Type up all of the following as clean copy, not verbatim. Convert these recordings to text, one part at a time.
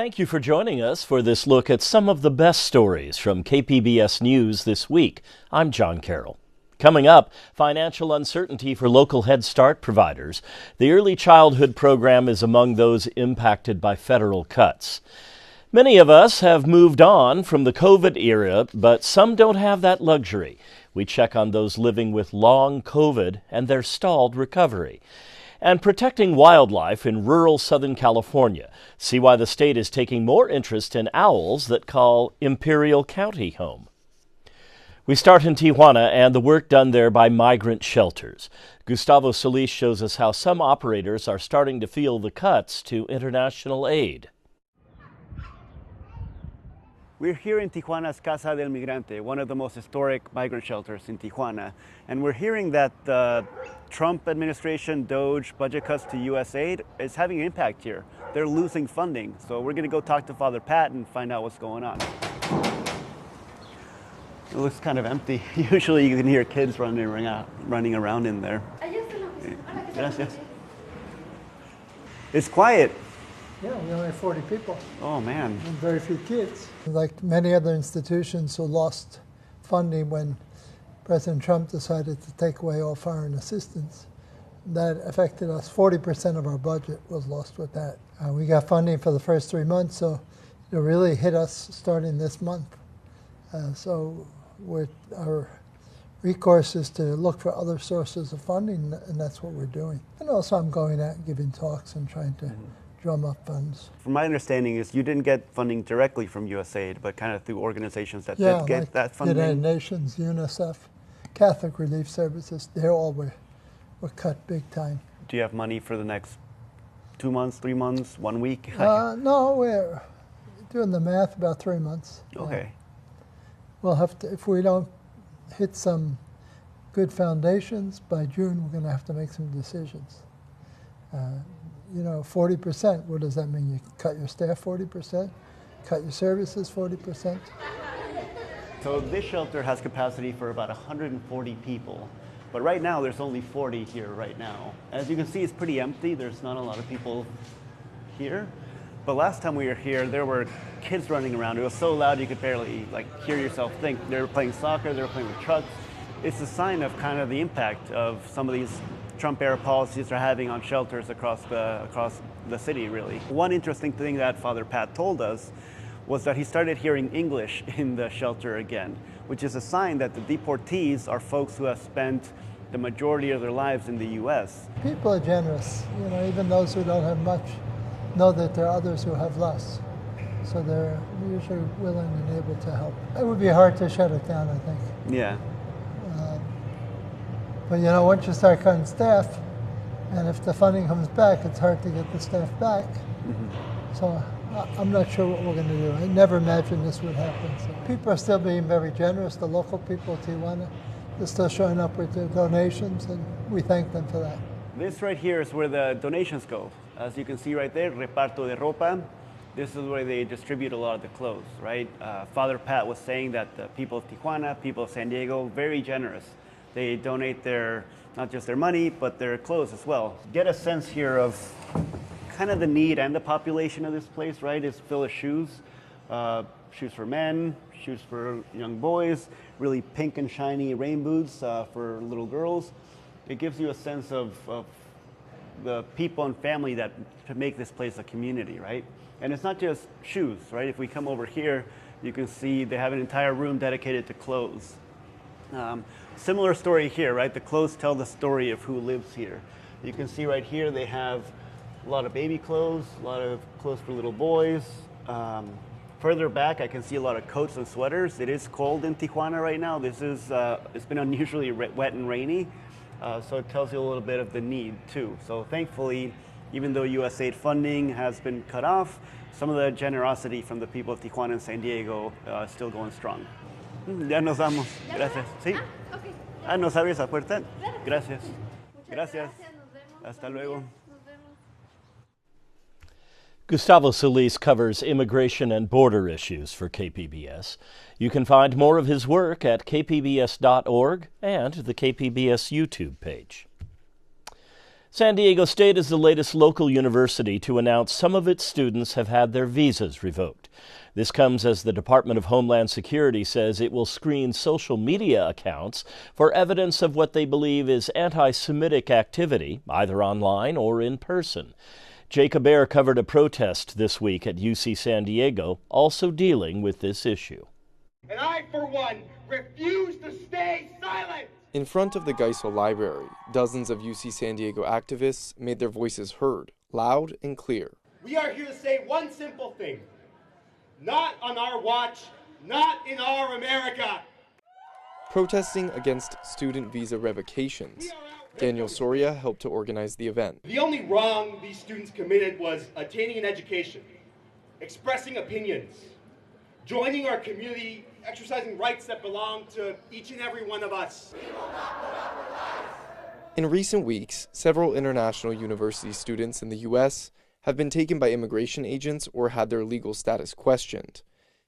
Thank you for joining us for this look at some of the best stories from KPBS News this week. I'm John Carroll. Coming up, financial uncertainty for local Head Start providers. The early childhood program is among those impacted by federal cuts. Many of us have moved on from the COVID era, but some don't have that luxury. We check on those living with long COVID and their stalled recovery. And protecting wildlife in rural Southern California. See why the state is taking more interest in owls that call Imperial County home. We start in Tijuana and the work done there by migrant shelters. Gustavo Solis shows us how some operators are starting to feel the cuts to international aid. We're here in Tijuana's Casa del Migrante, one of the most historic migrant shelters in Tijuana. And we're hearing that the Trump administration, DOGE, budget cuts to USAID is having an impact here. They're losing funding. So we're going to go talk to Father Pat and find out what's going on. It looks kind of empty. Usually you can hear kids running around in there. Gracias. It's quiet. Yeah, we only have 40 people. Oh, man. And very few kids. Like many other institutions who lost funding when President Trump decided to take away all foreign assistance, that affected us. 40% of our budget was lost with that. We got funding for the first 3 months, so it really hit us starting this month. So our recourse is to look for other sources of funding, and that's what we're doing. And also I'm going out and giving talks and trying to drum up funds. From my understanding is you didn't get funding directly from USAID, but kind of through organizations that did get like that funding. United Nations, UNICEF, Catholic Relief Services, they all were cut big time. Do you have money for the next 2 months, 3 months, 1 week? No, we're doing the math, about 3 months. Okay. We'll have to, if we don't hit some good foundations, by June we're going to have to make some decisions. 40%, what does that mean? You cut your staff 40%? Cut your services 40%? So this shelter has capacity for about 140 people. But right now, there's only 40 here right now. As you can see, it's pretty empty. There's not a lot of people here. But last time we were here, there were kids running around. It was so loud you could barely hear yourself think. They were playing soccer, they were playing with trucks. It's a sign of kind of the impact of some of these Trump-era policies are having on shelters across the city, really. One interesting thing that Father Pat told us was that he started hearing English in the shelter again, which is a sign that the deportees are folks who have spent the majority of their lives in the U.S. People are generous. Even those who don't have much know that there are others who have less. So they're usually willing and able to help. It would be hard to shut it down, I think. Yeah. But once you start cutting staff, and if the funding comes back, it's hard to get the staff back. So I'm not sure what we're going to do. I never imagined this would happen. So people are still being very generous. The local people of Tijuana, they're still showing up with their donations, and we thank them for that. This right here is where the donations go. As you can see right there, reparto de ropa. This is where they distribute a lot of the clothes, right? Father Pat was saying that the people of Tijuana, people of San Diego, very generous. They donate not just their money, but their clothes as well. Get a sense here of kind of the need and the population of this place, right? It's full of shoes. Shoes for men, shoes for young boys, really pink and shiny rain boots for little girls. It gives you a sense of the people and family that to make this place a community, right? And it's not just shoes, right? If we come over here, you can see they have an entire room dedicated to clothes. Similar story here, right? The clothes tell the story of who lives here. You can see right here they have a lot of baby clothes, a lot of clothes for little boys. Further back, I can see a lot of coats and sweaters. It is cold in Tijuana right now. It's been unusually wet and rainy, so it tells you a little bit of the need too. So thankfully, even though USAID funding has been cut off, some of the generosity from the people of Tijuana and San Diego is still going strong. Ya nos vamos. Gracias. ¿Sí? ¿Nos abre esa puerta? Gracias. Gracias. Hasta luego. Gustavo Solis covers immigration and border issues for KPBS. You can find more of his work at kpbs.org and the KPBS YouTube page. San Diego State is the latest local university to announce some of its students have had their visas revoked. This comes as the Department of Homeland Security says it will screen social media accounts for evidence of what they believe is anti-Semitic activity, either online or in person. Jacob Ayer covered a protest this week at UC San Diego, also dealing with this issue. And I, for one, refuse to stay silent. In front of the Geisel Library, dozens of UC San Diego activists made their voices heard, loud and clear. We are here to say one simple thing. Not on our watch, not in our America. Protesting against student visa revocations, Daniel Soria helped to organize the event. The only wrong these students committed was attaining an education, expressing opinions, joining our community, exercising rights that belong to each and every one of us. In recent weeks, several international university students in the U.S. have been taken by immigration agents or had their legal status questioned.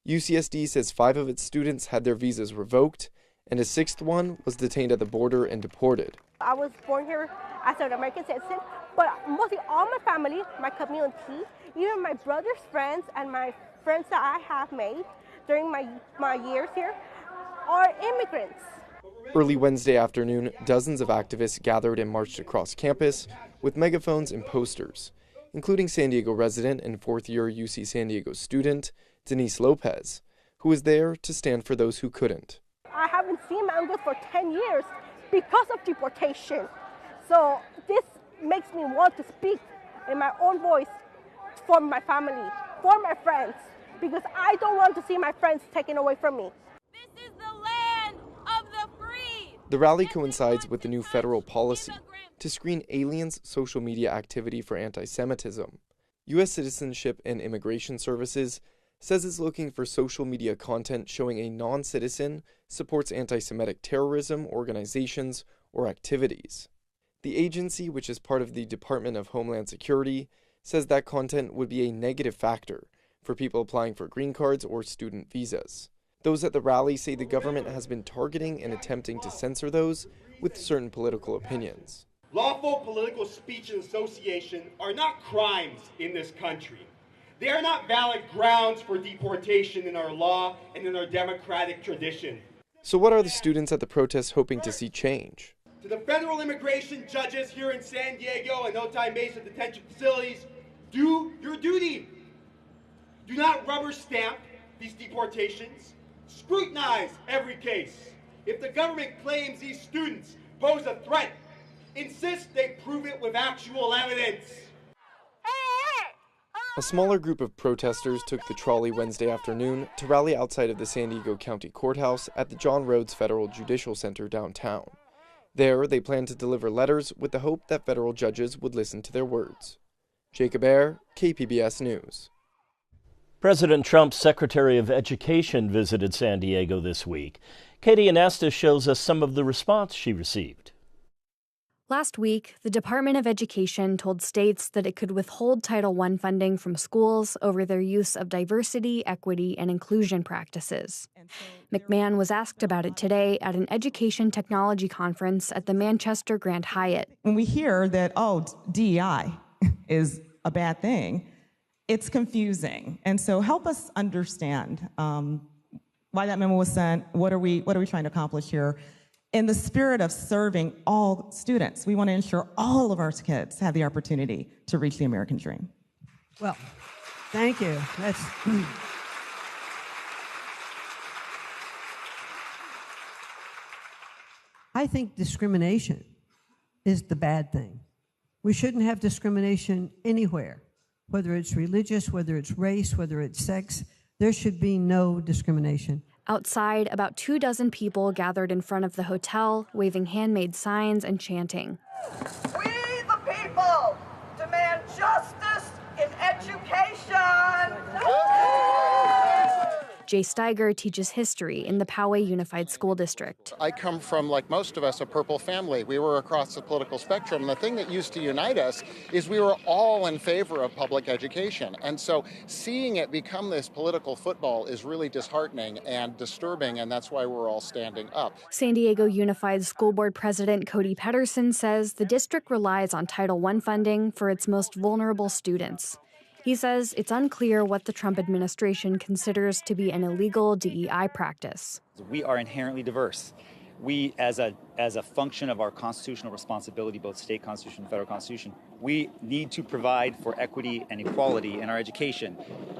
UCSD says 5 of its students had their visas revoked, and a 6th one was detained at the border and deported. I was born here as an American citizen, but mostly all my family, my community, even my brother's friends and my friends that I have made during my years here are immigrants. Early Wednesday afternoon, dozens of activists gathered and marched across campus with megaphones and posters, including San Diego resident and 4th-year UC San Diego student Denise Lopez, who was there to stand for those who couldn't. I haven't seen my uncle for 10 years because of deportation. So this makes me want to speak in my own voice for my family, for my friends, because I don't want to see my friends taken away from me. This is the land of the free. The rally coincides with the new federal policy to screen aliens' social media activity for anti-Semitism. U.S. Citizenship and Immigration Services says it's looking for social media content showing a non-citizen supports anti-Semitic terrorism organizations or activities. The agency, which is part of the Department of Homeland Security, says that content would be a negative factor for people applying for green cards or student visas. Those at the rally say the government has been targeting and attempting to censor those with certain political opinions. Lawful political speech and association are not crimes in this country. They are not valid grounds for deportation in our law and in our democratic tradition. So what are the students at the protest hoping to see change? To the federal immigration judges here in San Diego and no-time basic detention facilities, do your duty. Do not rubber stamp these deportations. Scrutinize every case. If the government claims these students pose a threat, insist they prove it with actual evidence. A smaller group of protesters took the trolley Wednesday afternoon to rally outside of the San Diego County Courthouse at the John Rhodes Federal Judicial Center downtown. There, they plan to deliver letters with the hope that federal judges would listen to their words. Jacob Ayer, KPBS News. President Trump's Secretary of Education visited San Diego this week. Katie Anastas shows us some of the response she received. Last week, the Department of Education told states that it could withhold Title I funding from schools over their use of diversity, equity, and inclusion practices. McMahon was asked about it today at an education technology conference at the Manchester Grand Hyatt. When we hear that, DEI is a bad thing, it's confusing. And so help us understand why that memo was sent, what are we trying to accomplish here? In the spirit of serving all students, we want to ensure all of our kids have the opportunity to reach the American dream. Well, thank you. I think discrimination is the bad thing. We shouldn't have discrimination anywhere, whether it's religious, whether it's race, whether it's sex. There should be no discrimination. Outside, about 24 people gathered in front of the hotel, waving handmade signs and chanting. We, the people, demand justice in education. Jay Steiger teaches history in the Poway Unified School District. I come from, like most of us, a purple family. We were across the political spectrum. The thing that used to unite us is we were all in favor of public education. And so seeing it become this political football is really disheartening and disturbing, and that's why we're all standing up. San Diego Unified School Board President Cody Pedersen says the district relies on Title I funding for its most vulnerable students. He says it's unclear what the Trump administration considers to be an illegal DEI practice. We are inherently diverse. We, as a function of our constitutional responsibility, both state constitution and federal constitution, we need to provide for equity and equality in our education.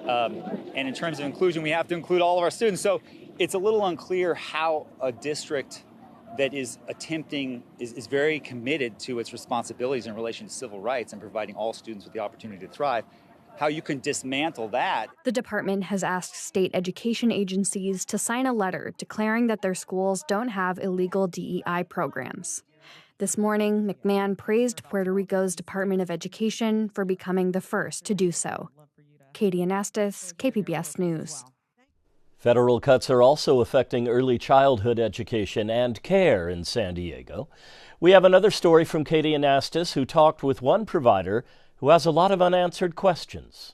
And in terms of inclusion, we have to include all of our students. So it's a little unclear how a district that is very committed to its responsibilities in relation to civil rights and providing all students with the opportunity to thrive, how you can dismantle that. The department has asked state education agencies to sign a letter declaring that their schools don't have illegal DEI programs. This morning, McMahon praised Puerto Rico's Department of Education for becoming the first to do so. Katie Anastas, KPBS News. Federal cuts are also affecting early childhood education and care in San Diego. We have another story from Katie Anastas, who talked with one provider who has a lot of unanswered questions.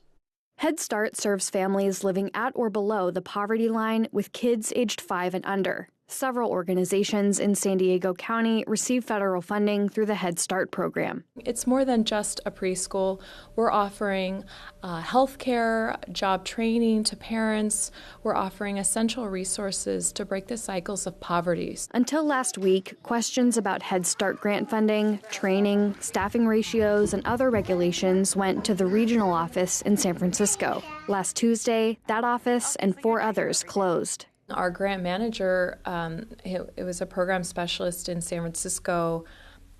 Head Start serves families living at or below the poverty line with kids aged 5 and under. Several organizations in San Diego County receive federal funding through the Head Start program. It's more than just a preschool. We're offering health care, job training to parents. We're offering essential resources to break the cycles of poverty. Until last week, questions about Head Start grant funding, training, staffing ratios, and other regulations went to the regional office in San Francisco. Last Tuesday, that office and 4 others closed. Our grant manager, it was a program specialist in San Francisco.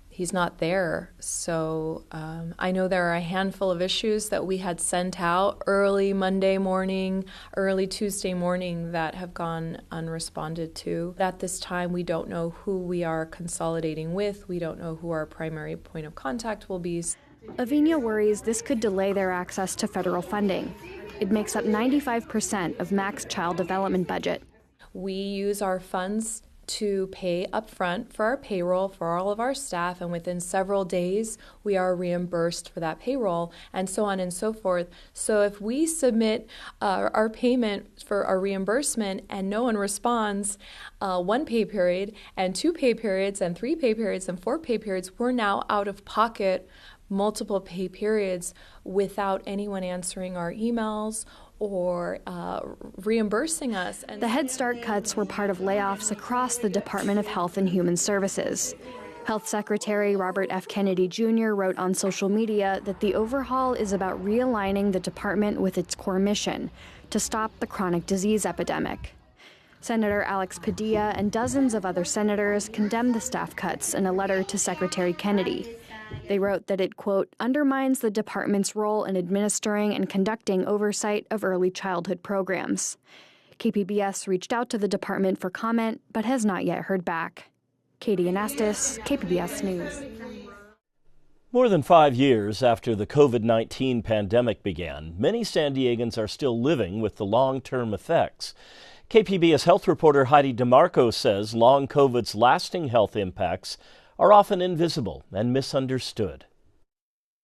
He's not there. So I know there are a handful of issues that we had sent out early Monday morning, early Tuesday morning that have gone unresponded to. At this time, we don't know who we are consolidating with. We don't know who our primary point of contact will be. Avinia worries this could delay their access to federal funding. It makes up 95% of MAC's child development budget. We use our funds to pay upfront for our payroll for all of our staff, and within several days we are reimbursed for that payroll, and so on and so forth. So if we submit our payment for our reimbursement and no one responds 1 pay period and 2 pay periods and 3 pay periods and 4 pay periods, we're now out of pocket multiple pay periods without anyone answering our emails or reimbursing us. And the Head Start cuts were part of layoffs across the Department of Health and Human Services. Health Secretary Robert F. Kennedy Jr. wrote on social media that the overhaul is about realigning the department with its core mission to stop the chronic disease epidemic. Senator Alex Padilla and dozens of other senators condemned the staff cuts in a letter to Secretary Kennedy. They wrote that it, quote, undermines the department's role in administering and conducting oversight of early childhood programs. KPBS reached out to the department for comment, but has not yet heard back. Katie Anastas, KPBS News. More than 5 years after the COVID-19 pandemic began, many San Diegans are still living with the long-term effects. KPBS health reporter Heidi DeMarco says long COVID's lasting health impacts are often invisible and misunderstood.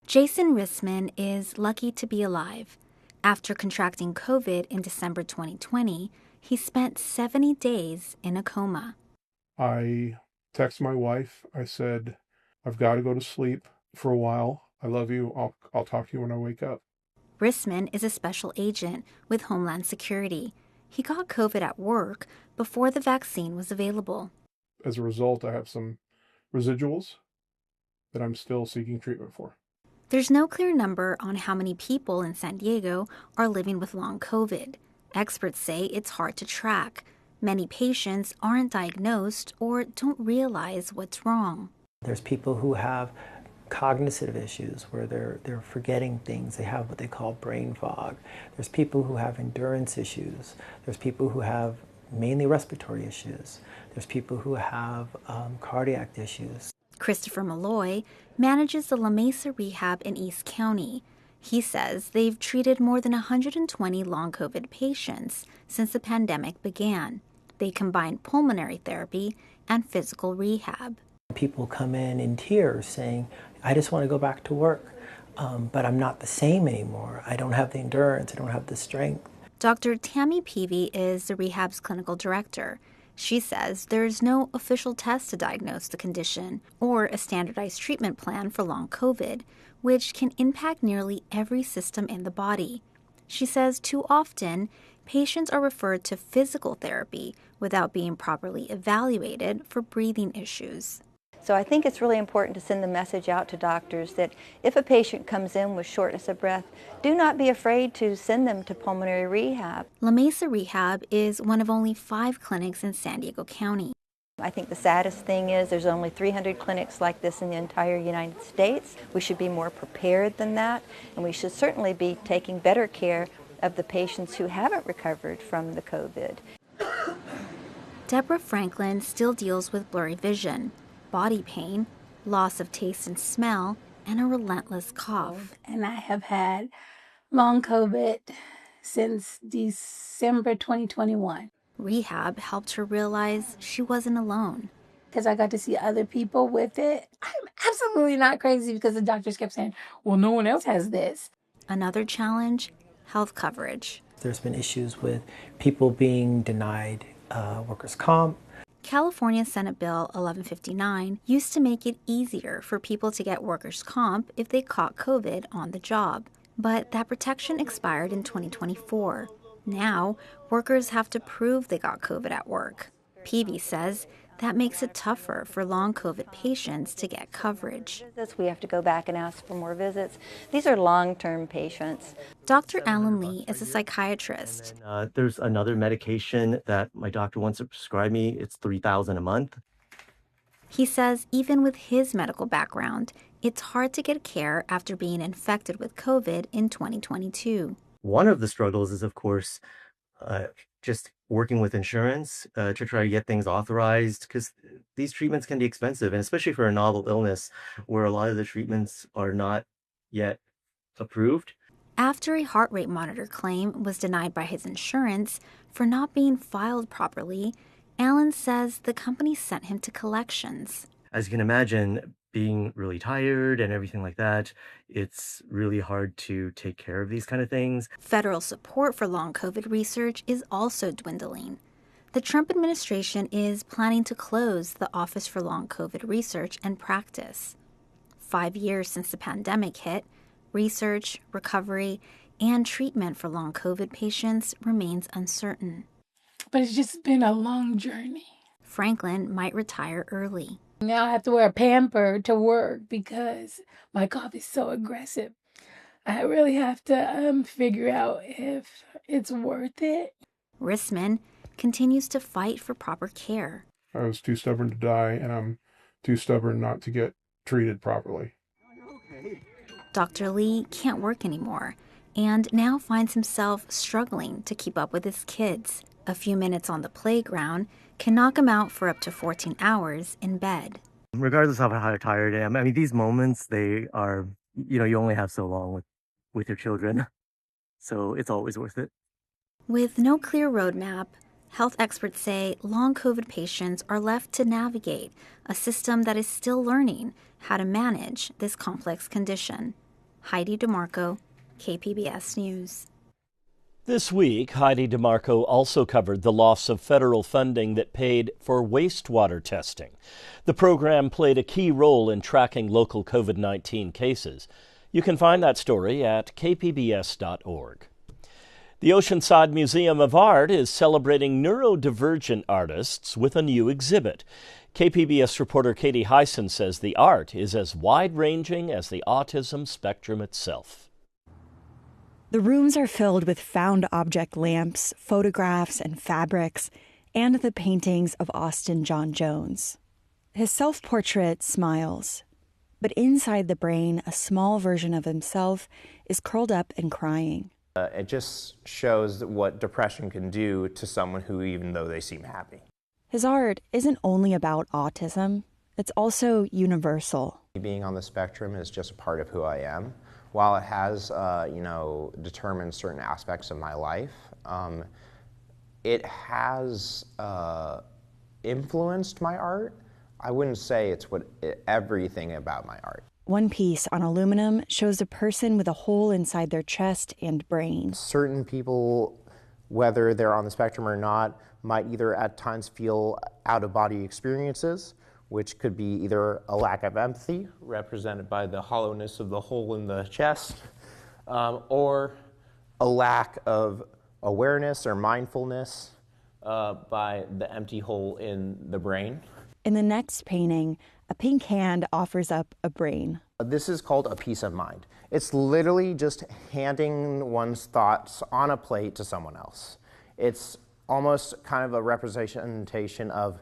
Jason Rissman is lucky to be alive. After contracting COVID in December 2020, he spent 70 days in a coma. I texted my wife. I said, I've got to go to sleep for a while. I love you. I'll talk to you when I wake up. Rissman is a special agent with Homeland Security. He got COVID at work before the vaccine was available. As a result, I have some residuals that I'm still seeking treatment for. There's no clear number on how many people in San Diego are living with long COVID. Experts say it's hard to track. Many patients aren't diagnosed or don't realize what's wrong. There's people who have cognitive issues where they're forgetting things. They have what they call brain fog. There's people who have endurance issues. There's people who have mainly respiratory issues. There's people who have cardiac issues. Christopher Malloy manages the La Mesa Rehab in East County. He says they've treated more than 120 long COVID patients since the pandemic began. They combine pulmonary therapy and physical rehab. People come in tears saying, I just want to go back to work, but I'm not the same anymore. I don't have the endurance, I don't have the strength. Dr. Tammy Peavy is the rehab's clinical director. She says there's no official test to diagnose the condition or a standardized treatment plan for long COVID, which can impact nearly every system in the body. She says too often, patients are referred to physical therapy without being properly evaluated for breathing issues. So I think it's really important to send the message out to doctors that if a patient comes in with shortness of breath, do not be afraid to send them to pulmonary rehab. La Mesa Rehab is one of only 5 clinics in San Diego County. I think the saddest thing is there's only 300 clinics like this in the entire United States. We should be more prepared than that, and we should certainly be taking better care of the patients who haven't recovered from the COVID. Deborah Franklin still deals with blurry vision, body pain, loss of taste and smell, and a relentless cough. And I have had long COVID since December 2021. Rehab helped her realize she wasn't alone. Because I got to see other people with it. I'm absolutely not crazy because the doctors kept saying, well, no one else has this. Another challenge, health coverage. There's been issues with people being denied workers' comp. California Senate Bill 1159 used to make it easier for people to get workers' comp if they caught COVID on the job. But that protection expired in 2024. Now, workers have to prove they got COVID at work. Peavy says that makes it tougher for long COVID patients to get coverage. We have to go back and ask for more visits. These are long-term patients. Dr. Alan Lee is a psychiatrist. There's another medication that my doctor wants to prescribe me. It's $3,000 a month. He says even with his medical background, it's hard to get care after being infected with COVID in 2022. One of the struggles is, of course, just working with insurance to try to get things authorized, because these treatments can be expensive, and especially for a novel illness where a lot of the treatments are not yet approved. After a heart rate monitor claim was denied by his insurance for not being filed properly, Alan says the company sent him to collections. As you can imagine, being really tired and everything like that, it's really hard to take care of these kind of things. Federal support for long COVID research is also dwindling. The Trump administration is planning to close the Office for Long COVID Research and Practice. 5 years since the pandemic hit, research, recovery, and treatment for long COVID patients remains uncertain. But it's just been a long journey. Franklin might retire early. Now I have to wear a pamper to work because my cough is so aggressive. I really have to figure out if it's worth it. Rissman continues to fight for proper care. I was too stubborn to die, and I'm too stubborn not to get treated properly. Dr. Lee can't work anymore and now finds himself struggling to keep up with his kids. A few minutes on the playground can knock him out for up to 14 hours in bed. Regardless of how tired I am, I mean, these moments, they are, you only have so long with your children. So it's always worth it. With no clear roadmap, health experts say long COVID patients are left to navigate a system that is still learning how to manage this complex condition. Heidi DeMarco, KPBS News. This week, Heidi DeMarco also covered the loss of federal funding that paid for wastewater testing. The program played a key role in tracking local COVID-19 cases. You can find that story at kpbs.org. The Oceanside Museum of Art is celebrating neurodivergent artists with a new exhibit. KPBS reporter Katie Hyson says the art is as wide-ranging as the autism spectrum itself. The rooms are filled with found object lamps, photographs, and fabrics, and the paintings of Austin John Jones. His self-portrait smiles, but inside the brain, a small version of himself is curled up and crying. It just shows what depression can do to someone who, even though they seem happy. His art isn't only about autism, it's also universal. Being on the spectrum is just a part of who I am. while it has, determined certain aspects of my life, it has influenced my art. I wouldn't say it's everything about my art. One piece on aluminum shows a person with a hole inside their chest and brain. Certain people, whether they're on the spectrum or not, might either at times feel out-of-body experiences, which could be either a lack of empathy, represented by the hollowness of the hole in the chest, or a lack of awareness or mindfulness by the empty hole in the brain. In the next painting, a pink hand offers up a brain. This is called a piece of mind. It's literally just handing one's thoughts on a plate to someone else. It's almost kind of a representation of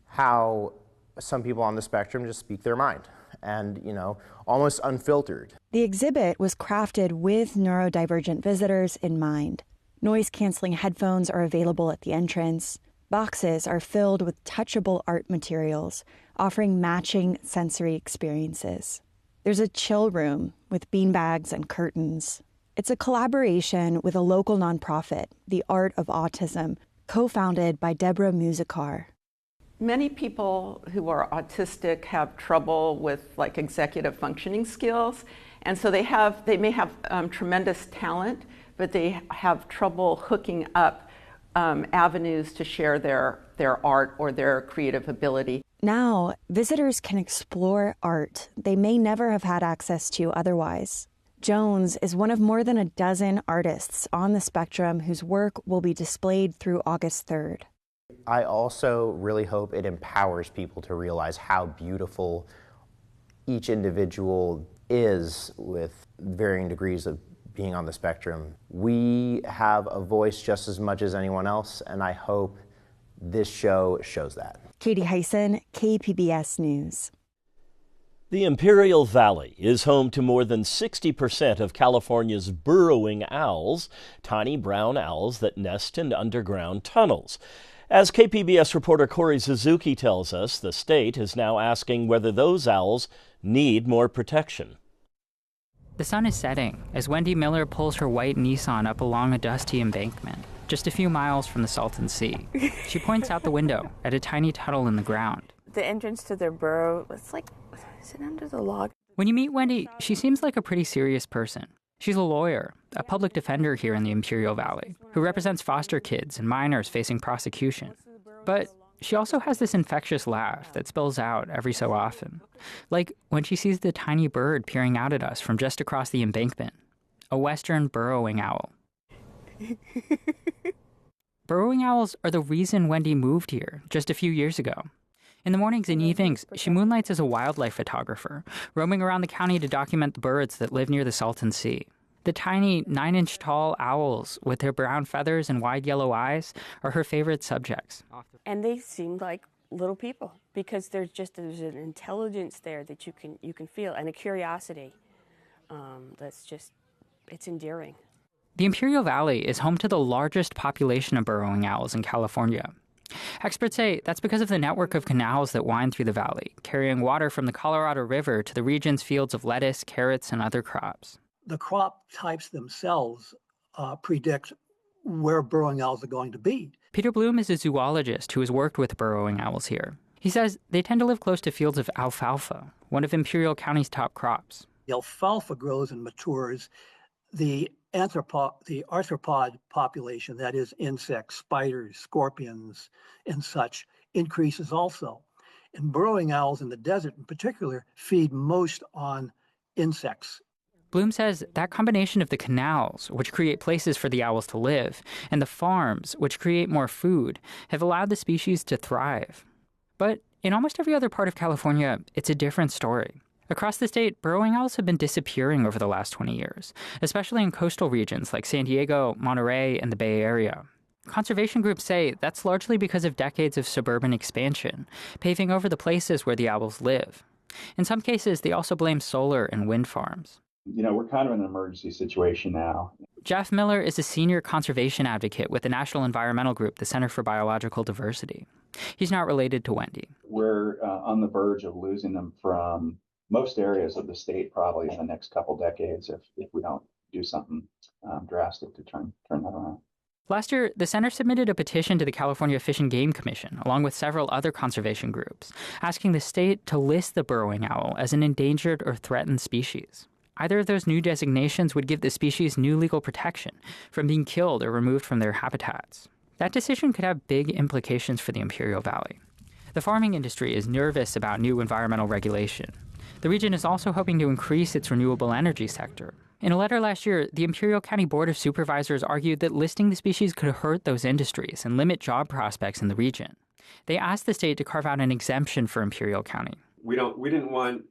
how some people on the spectrum just speak their mind and, almost unfiltered. The exhibit was crafted with neurodivergent visitors in mind. Noise-canceling headphones are available at the entrance. Boxes are filled with touchable art materials, offering matching sensory experiences. There's a chill room with beanbags and curtains. It's a collaboration with a local nonprofit, The Art of Autism, co-founded by Deborah Musiccar. Many people who are autistic have trouble with executive functioning skills, and so they may have tremendous talent, but they have trouble hooking up avenues to share their art or their creative ability. Now, visitors can explore art they may never have had access to otherwise. Jones is one of more than a dozen artists on the spectrum whose work will be displayed through August 3rd. I also really hope it empowers people to realize how beautiful each individual is with varying degrees of being on the spectrum. We have a voice just as much as anyone else, and I hope this show shows that. Katie Hyson, KPBS News. The Imperial Valley is home to more than 60% of California's burrowing owls, tiny brown owls that nest in underground tunnels. As KPBS reporter Corey Suzuki tells us, the state is now asking whether those owls need more protection. The sun is setting as Wendy Miller pulls her white Nissan up along a dusty embankment, just a few miles from the Salton Sea. She points out the window at a tiny tunnel in the ground. The entrance to their burrow, is it under the log? When you meet Wendy, she seems like a pretty serious person. She's a lawyer, a public defender here in the Imperial Valley, who represents foster kids and minors facing prosecution. But she also has this infectious laugh that spills out every so often, like when she sees the tiny bird peering out at us from just across the embankment, a western burrowing owl. Burrowing owls are the reason Wendy moved here just a few years ago. In the mornings and evenings, she moonlights as a wildlife photographer, roaming around the county to document the birds that live near the Salton Sea. The tiny 9-inch tall owls with their brown feathers and wide yellow eyes are her favorite subjects. And they seem like little people because there's an intelligence there that you can feel, and a curiosity it's endearing. The Imperial Valley is home to the largest population of burrowing owls in California. Experts say that's because of the network of canals that wind through the valley, carrying water from the Colorado River to the region's fields of lettuce, carrots, and other crops. The crop types themselves predict where burrowing owls are going to be. Peter Bloom is a zoologist who has worked with burrowing owls here. He says they tend to live close to fields of alfalfa, one of Imperial County's top crops. The alfalfa grows and matures. The arthropod population, that is insects, spiders, scorpions, and such, increases also. And burrowing owls in the desert in particular feed most on insects. Bloom says that combination of the canals, which create places for the owls to live, and the farms, which create more food, have allowed the species to thrive. But in almost every other part of California, it's a different story. Across the state, burrowing owls have been disappearing over the last 20 years, especially in coastal regions like San Diego, Monterey, and the Bay Area. Conservation groups say that's largely because of decades of suburban expansion, paving over the places where the owls live. In some cases, they also blame solar and wind farms. We're kind of in an emergency situation now. Jeff Miller is a senior conservation advocate with the national environmental group, the Center for Biological Diversity. He's not related to Wendy. We're on the verge of losing them from most areas of the state probably in the next couple decades if we don't do something drastic to turn that around. Last year, the center submitted a petition to the California Fish and Game Commission, along with several other conservation groups, asking the state to list the burrowing owl as an endangered or threatened species. Either of those new designations would give the species new legal protection from being killed or removed from their habitats. That decision could have big implications for the Imperial Valley. The farming industry is nervous about new environmental regulation. The region is also hoping to increase its renewable energy sector. In a letter last year, the Imperial County Board of Supervisors argued that listing the species could hurt those industries and limit job prospects in the region. They asked the state to carve out an exemption for Imperial County. We didn't want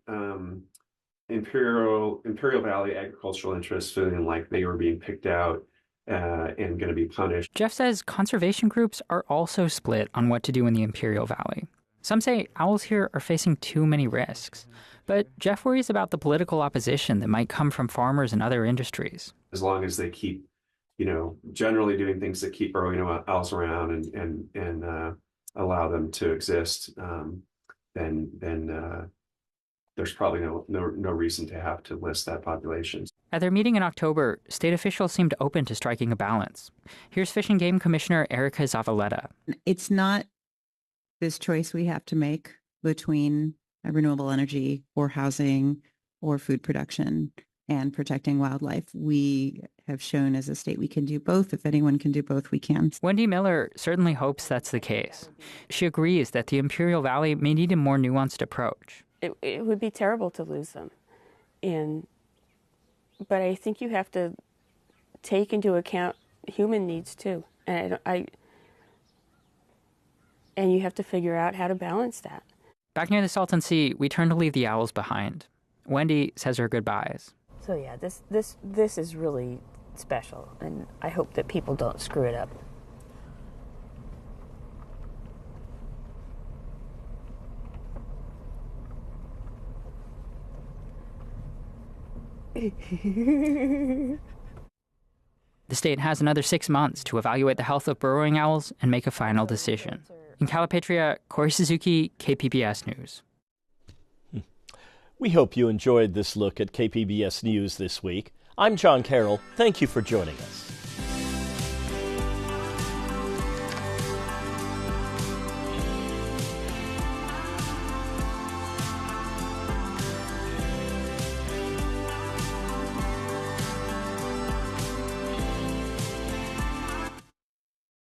Imperial Valley agricultural interests feeling like they were being picked out and going to be punished. Jeff says conservation groups are also split on what to do in the Imperial Valley. Some say owls here are facing too many risks. But Jeff worries about the political opposition that might come from farmers and other industries. As long as they keep, generally doing things that keep burrowing owls around and allow them to exist, then there's probably no reason to have to list that population. At their meeting in October, state officials seemed open to striking a balance. Here's Fish and Game Commissioner Erica Zavaleta. It's not this choice we have to make between renewable energy or housing or food production and protecting wildlife. We have shown as a state we can do both. If anyone can do both, we can. Wendy Miller certainly hopes that's the case. She agrees that the Imperial Valley may need a more nuanced approach. It would be terrible to lose them. But I think you have to take into account human needs too. And you have to figure out how to balance that. Back near the Salton Sea, we turn to leave the owls behind. Wendy says her goodbyes. So yeah, this is really special, and I hope that people don't screw it up. The state has another 6 months to evaluate the health of burrowing owls and make a final decision. In Calipatria, Corey Suzuki, KPBS News. We hope you enjoyed this look at KPBS News this week. I'm John Carroll. Thank you for joining us.